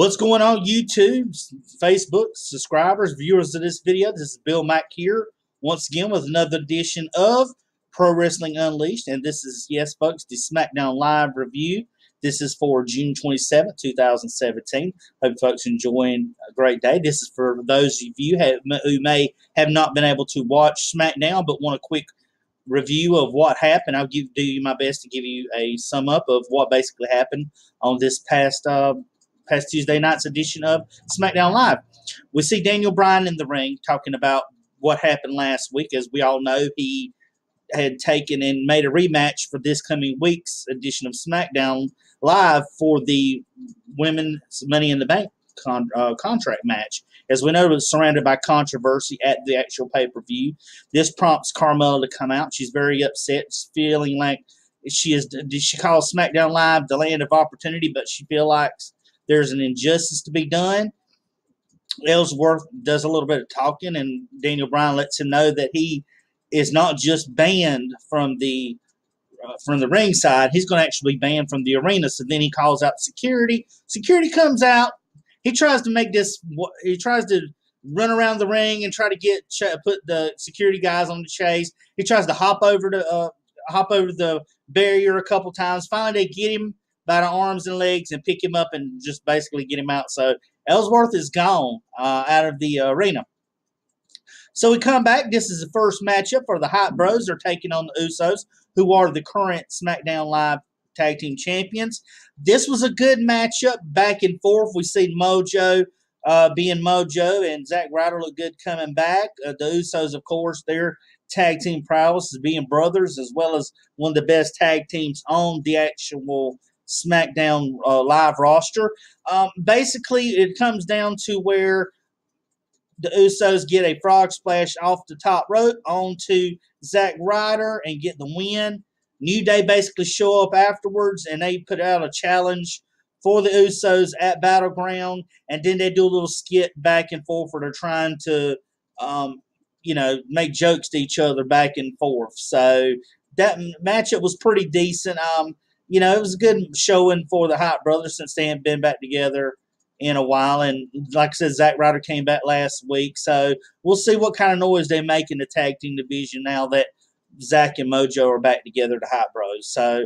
What's going on, YouTube, Facebook, subscribers, viewers of this video? This is Bill Mack here, once again with another edition of Pro Wrestling Unleashed. And this is, yes, folks, the Smackdown Live review. This is for June 27th, 2017. Hope folks are enjoying a great day. This is for those of you who may have not been able to watch Smackdown but want a quick review of what happened. I'll do my best to give you a sum up of what basically happened on this past Tuesday night's edition of Smackdown Live. We see Daniel Bryan in the ring talking about what happened last week. As we all know, he had taken and made a rematch for this coming week's edition of Smackdown Live for the Women's Money in the Bank contract match. As we know, it was surrounded by controversy at the actual pay-per-view. This prompts Carmella to come out. She's very upset, feeling like she calls SmackDown Live the land of opportunity, but she feels like there's an injustice to be done. Ellsworth does a little bit of talking, and Daniel Bryan lets him know that he is not just banned from the ringside. He's going to actually be banned from the arena. So then he calls out security. Security comes out. He tries to make this. He tries to run around the ring and try to put the security guys on the chase. He tries to hop over the barrier a couple times. Finally, they get him by the arms and legs and pick him up and just basically get him out. So Ellsworth is gone out of the arena. So we come back. This is the first matchup for the Hype Bros. They're taking on the Usos, who are the current SmackDown Live Tag Team Champions. This was a good matchup, back and forth. We see Mojo being Mojo, and Zack Ryder look good coming back. The Usos, of course, their tag team prowess is being brothers, as well as one of the best tag teams on the actual SmackDown Live roster. Basically, it comes down to where the Usos get a frog splash off the top rope onto Zack Ryder and get the win. New Day basically show up afterwards, and they put out a challenge for the Usos at Battleground, and then they do a little skit back and forth where they're trying to, make jokes to each other back and forth. So that matchup was pretty decent. It was a good showing for the Hype Brothers since they hadn't been back together in a while. And like I said, Zack Ryder came back last week. So we'll see what kind of noise they make in the tag team division now that Zack and Mojo are back together, the Hype Bros. So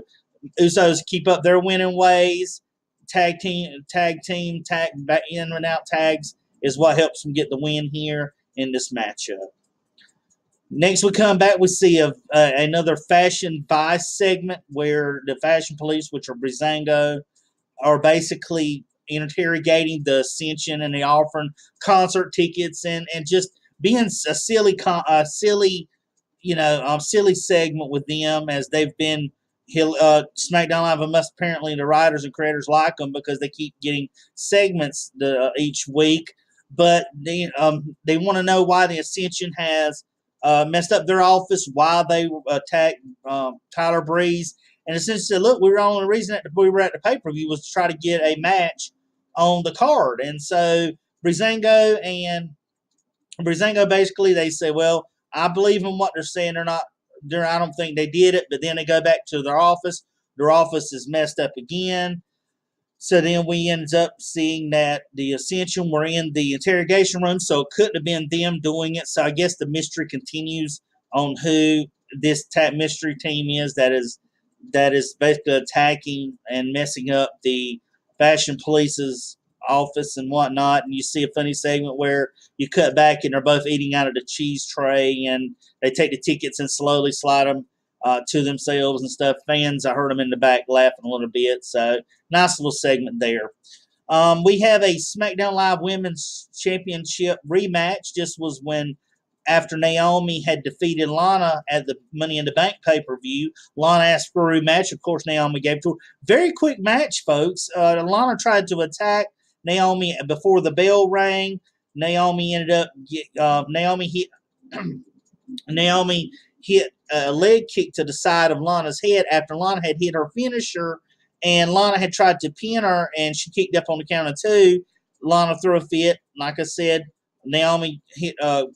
Usos keep up their winning ways. Tag in and out tags is what helps them get the win here in this matchup. Next, we come back, we see another Fashion Vice segment where the Fashion Police, which are Breezango, are basically interrogating the Ascension, and they offering concert tickets and just being a silly segment with them, as they've been SmackDown Live must apparently the writers and creators like them because they keep getting segments each week. But they want to know why the Ascension has messed up their office, why they attacked Tyler Breeze. And essentially said, look, the only reason that we were at the pay-per-view was to try to get a match on the card. And so Breezango basically, they say, well, I believe in what they're saying. I don't think they did it. But then they go back to their office. Their office is messed up again. So then we end up seeing that the Ascension were in the interrogation room, so it couldn't have been them doing it. So I guess the mystery continues on who this mystery team is that is basically attacking and messing up the Fashion Police's office and whatnot. And you see a funny segment where you cut back and they're both eating out of the cheese tray, and they take the tickets and slowly slide them to themselves and stuff. Fans, I heard them in the back laughing a little bit. So nice little segment there. We have a SmackDown Live Women's Championship rematch. This was after Naomi had defeated Lana at the Money in the Bank pay-per-view. Lana asked for a rematch. Of course, Naomi gave it to her. Very quick match, folks. Lana tried to attack Naomi before the bell rang. Naomi hit a leg kick to the side of Lana's head after Lana had hit her finisher, and Lana had tried to pin her, and she kicked up on the count of two. Lana threw a fit. Like I said, Naomi done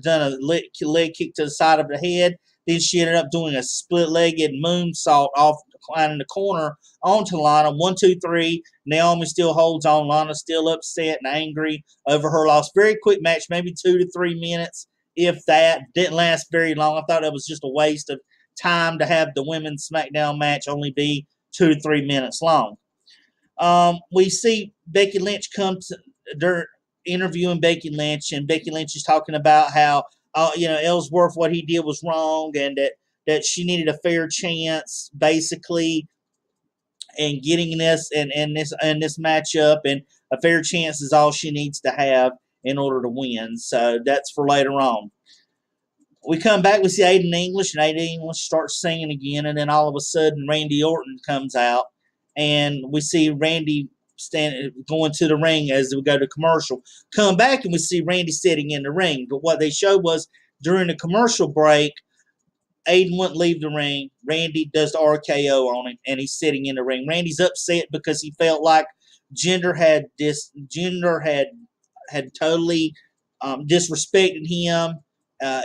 a leg kick to the side of the head. Then she ended up doing a split-legged moonsault off in the corner onto Lana. 1, 2, 3. Naomi still holds on. Lana's still upset and angry over her loss. Very quick match, maybe 2 to 3 minutes, if that. Didn't last very long. I thought that was just a waste of time to have the women's SmackDown match only be 2 to 3 minutes long. We see Becky Lynch come to they're interviewing Becky Lynch, and Becky Lynch is talking about how Ellsworth, what he did was wrong, and that she needed a fair chance, basically, in getting this and this matchup, and a fair chance is all she needs to have in order to win. So that's for later on. We come back, we see Aiden English, and Aiden English starts singing again, and then all of a sudden Randy Orton comes out, and we see Randy going to the ring as we go to commercial. Come back, and we see Randy sitting in the ring. But what they showed was during the commercial break, Aiden wouldn't leave the ring. Randy does the RKO on him, and he's sitting in the ring. Randy's upset because he felt like Jinder had totally disrespected him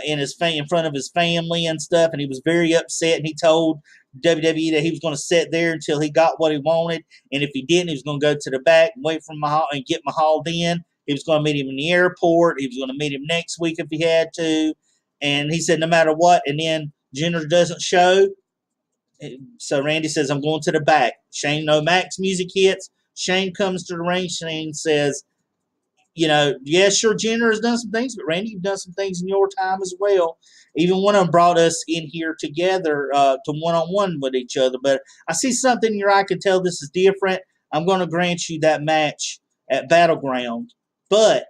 in front of his family and stuff, and he was very upset. And he told WWE that he was going to sit there until he got what he wanted, and if he didn't, he was going to go to the back and wait for Mahal and get Mahal. Then he was going to meet him in the airport. He was going to meet him next week if he had to, and he said no matter what. And then Jinder doesn't show, so Randy says, "I'm going to the back." Shane O'Mac's music hits. Shane comes to the ring. Shane says, yeah, sure, Jinder has done some things, but Randy, you've done some things in your time as well. Even one of them brought us in here together to one-on-one with each other. But I see something here. I can tell this is different. I'm going to grant you that match at Battleground. But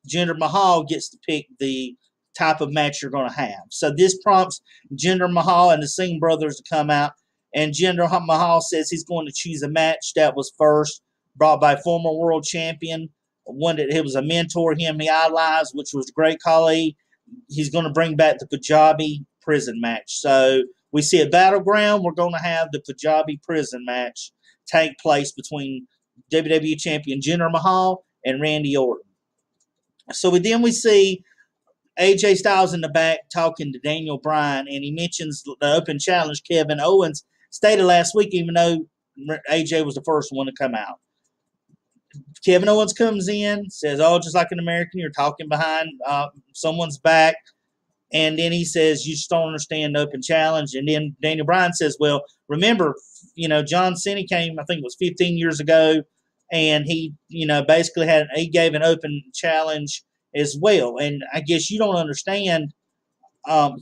Jinder Mahal gets to pick the type of match you're going to have. So this prompts Jinder Mahal and the Singh brothers to come out. And Jinder Mahal says he's going to choose a match that was first brought by former world champion, one that he was a mentor he idolized, which was Great Khali. He's going to bring back the Punjabi prison match. So we see at Battleground, we're going to have the Punjabi prison match take place between WWE champion Jinder Mahal and Randy Orton. So then we see AJ Styles in the back talking to Daniel Bryan, and he mentions the open challenge Kevin Owens stated last week, even though AJ was the first one to come out. Kevin Owens comes in, says, "Oh, just like an American, you're talking behind someone's back." And then he says, "You just don't understand the open challenge." And then Daniel Bryan says, "Well, remember, John Cena came, I think it was 15 years ago, and he, basically he gave an open challenge as well. And I guess you don't understand,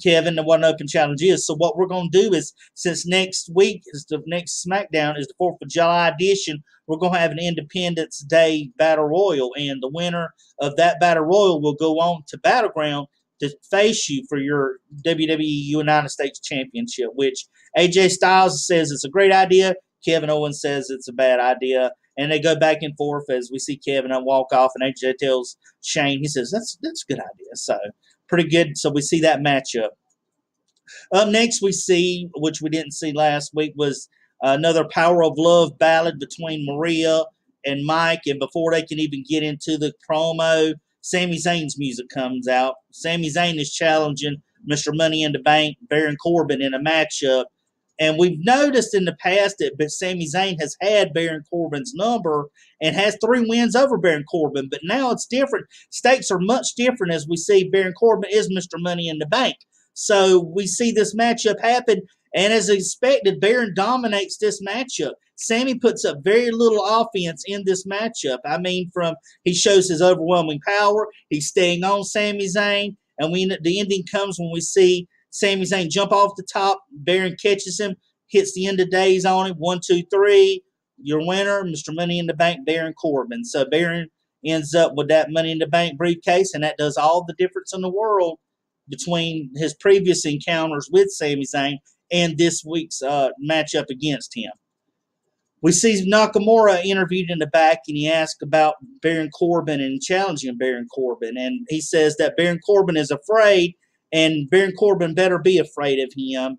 Kevin, what an open challenge is. So what we're going to do is, since next week is the next SmackDown is the 4th of July edition, we're going to have an Independence Day Battle Royal, and the winner of that Battle Royal will go on to Battleground to face you for your WWE United States Championship," which AJ Styles says it's a great idea. Kevin Owens says it's a bad idea. And they go back and forth as we see Kevin walk off, and AJ tells Shane, he says, that's a good idea. So pretty good. So we see that matchup. Up next, we see, which we didn't see last week, was another Power of Love ballad between Maria and Mike. And before they can even get into the promo, Sami Zayn's music comes out. Sami Zayn is challenging Mr. Money in the Bank, Baron Corbin, in a matchup. And we've noticed in the past that Sami Zayn has had Baron Corbin's number and has 3 wins over Baron Corbin. But now it's different. Stakes are much different as we see Baron Corbin is Mr. Money in the Bank. So we see this matchup happen, and as expected, Baron dominates this matchup. Sami puts up very little offense in this matchup. I mean, he shows his overwhelming power. He's staying on Sami Zayn, and the ending comes when we see Sami Zayn jump off the top. Baron catches him, hits the end of days on him. 1, 2, 3. Your winner, Mr. Money in the Bank, Baron Corbin. So Baron ends up with that Money in the Bank briefcase, and that does all the difference in the world between his previous encounters with Sami Zayn and this week's matchup against him. We see Nakamura interviewed in the back, and he asked about Baron Corbin and challenging Baron Corbin. And he says that Baron Corbin is afraid, and Baron Corbin better be afraid of him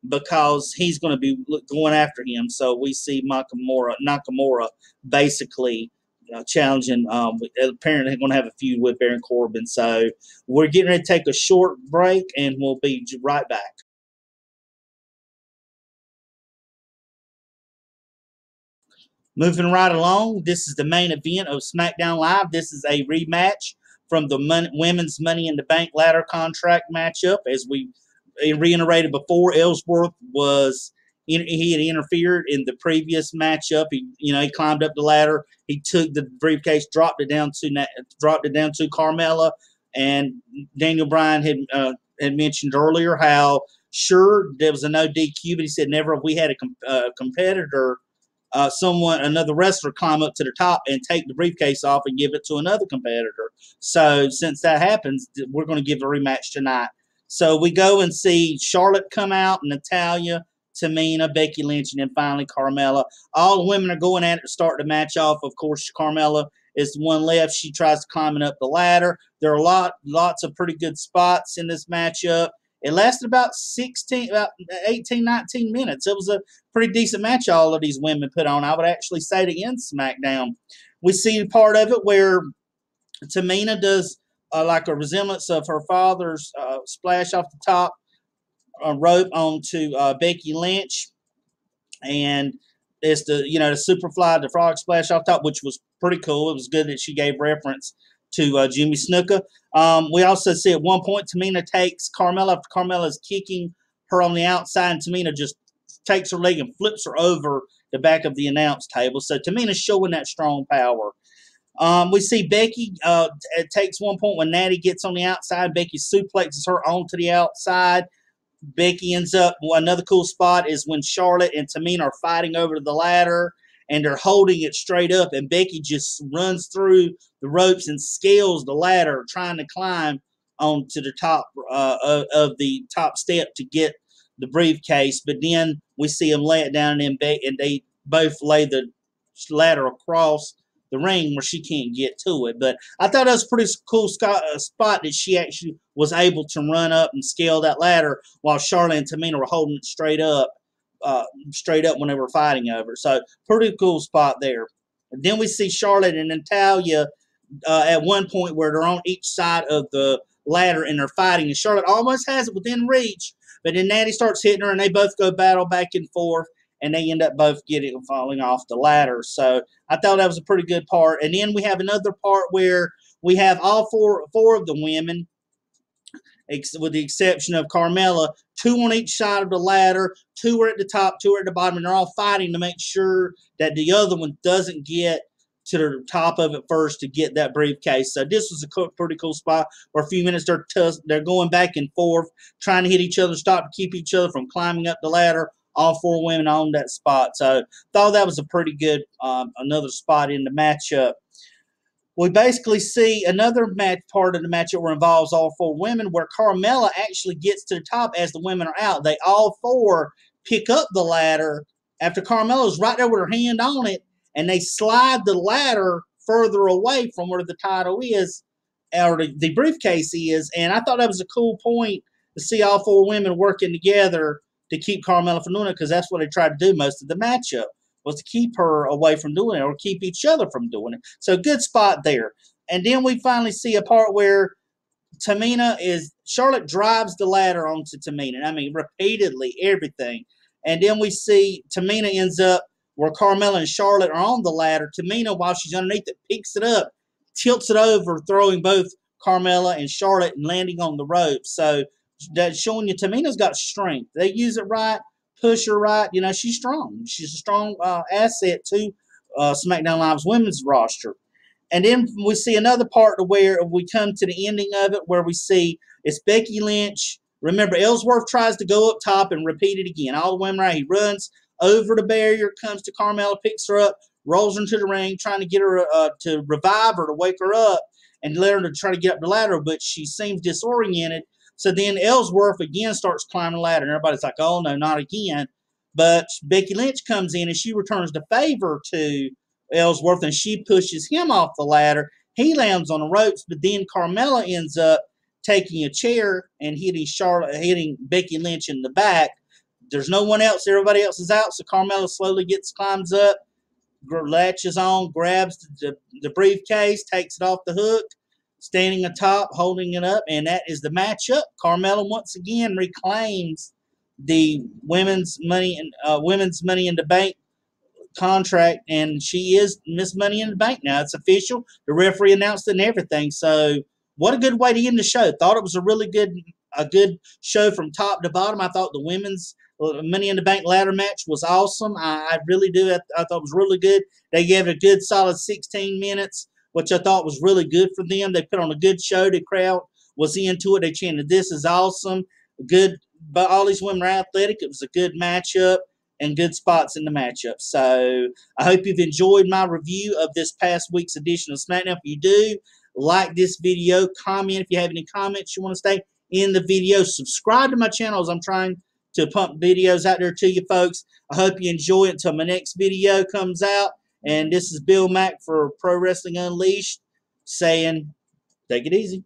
because he's going to be going after him. So we see Nakamura basically challenging. Apparently going to have a feud with Baron Corbin. So we're getting ready to take a short break, and we'll be right back. Moving right along, this is the main event of SmackDown Live. This is a rematch from the women's Money in the Bank ladder contract matchup. As we reiterated before, Ellsworth he had interfered in the previous matchup. He climbed up the ladder. He took the briefcase, dropped it down to Carmella, and Daniel Bryan had mentioned earlier how sure there was a no DQ, but he said never have we had a competitor. Another wrestler climb up to the top and take the briefcase off and give it to another competitor. So since that happens, we're going to give a rematch tonight. So we go and see Charlotte come out, Natalya, Tamina, Becky Lynch, and then finally Carmella. All the women are going at it to start the match off. Of course, Carmella is the one left. She tries climbing up the ladder. There are lots of pretty good spots in this matchup. It lasted about 18, 19 minutes. It was a pretty decent match all of these women put on. I would actually say to end SmackDown. We see part of it where Tamina does like a resemblance of her father's splash off the top rope onto Becky Lynch. And it's the Superfly, the frog splash off top, which was pretty cool. It was good that she gave reference to Jimmy Snuka. We also see at one point Tamina takes Carmella after Carmella is kicking her on the outside, and Tamina just takes her leg and flips her over the back of the announce table. So Tamina's showing that strong power. We see Becky it takes one point when Natty gets on the outside. Becky suplexes her onto the outside. Becky ends up, another cool spot is when Charlotte and Tamina are fighting over the ladder and they're holding it straight up, and Becky just runs through the ropes and scales the ladder trying to climb onto the top of the top step to get the briefcase. But then we see them lay it down, and they both lay the ladder across the ring where she can't get to it. But I thought that was a pretty cool spot that she actually was able to run up and scale that ladder while Charlotte and Tamina were holding it straight up when they were fighting over it. So pretty cool spot there. And then we see Charlotte and Natalya at one point where they're on each side of the ladder and they're fighting, and Charlotte almost has it within reach, but then Natty starts hitting her and they both go battle back and forth, and they end up both falling off the ladder. So I thought that was a pretty good part. And then we have another part where we have all four of the women, with the exception of Carmella, two on each side of the ladder, two are at the top, two are at the bottom, and they're all fighting to make sure that the other one doesn't get to the top of it first to get that briefcase. So this was a pretty cool spot. For a few minutes, they're going back and forth, trying to hit each other, stop to keep each other from climbing up the ladder. All four women on that spot. So thought that was a pretty good another spot in the matchup. We basically see another part of the matchup where it involves all four women, where Carmella actually gets to the top as the women are out. They all four pick up the ladder after Carmella's right there with her hand on it, and they slide the ladder further away from where the title is, or the briefcase is. And I thought that was a cool point to see all four women working together to keep Carmella from doing it, because that's what they tried to do most of the matchup, was to keep her away from doing it or keep each other from doing it. So good spot there. And then we finally see a part where Charlotte drives the ladder onto Tamina. I mean, repeatedly, everything. And then we see Tamina ends up where Carmella and Charlotte are on the ladder. Tamina, while she's underneath it, picks it up, tilts it over, throwing both Carmella and Charlotte and landing on the ropes. So that's showing you Tamina's got strength. They use it right, push her right. She's strong. She's a strong asset to SmackDown Live's women's roster. And then we see another part where we come to the ending of it, where we see it's Becky Lynch. Remember, Ellsworth tries to go up top and repeat it again. All the women right. He runs over the barrier, comes to Carmella, picks her up, rolls her into the ring, trying to get her to revive her, to wake her up, and let her to try to get up the ladder, but she seems disoriented. So then Ellsworth again starts climbing the ladder, and everybody's like, oh, no, not again. But Becky Lynch comes in, and she returns the favor to Ellsworth, and she pushes him off the ladder. He lands on the ropes, but then Carmella ends up taking a chair and hitting Becky Lynch in the back. There's no one else. Everybody else is out, so Carmella slowly climbs up, latches on, grabs the briefcase, takes it off the hook, standing atop, holding it up, and that is the matchup. Carmella once again reclaims the women's money in the bank contract, and she is Miss Money in the Bank now. It's official. The referee announced it and everything. So what a good way to end the show. Thought it was a good show from top to bottom. I thought the women's Money in the Bank ladder match was awesome. I really do. I thought it was really good. They gave it a good solid 16 minutes, which I thought was really good for them. They put on a good show. The crowd was into it. They chanted, "This is awesome." Good, but all these women are athletic. It was a good matchup and good spots in the matchup. So I hope you've enjoyed my review of this past week's edition of SmackDown. If you do, like this video, comment if you have any comments you want to say in the video. Subscribe to my channel as I'm trying to pump videos out there to you folks. I hope you enjoy it until my next video comes out. And this is Bill Mack for Pro Wrestling Unleashed saying, take it easy.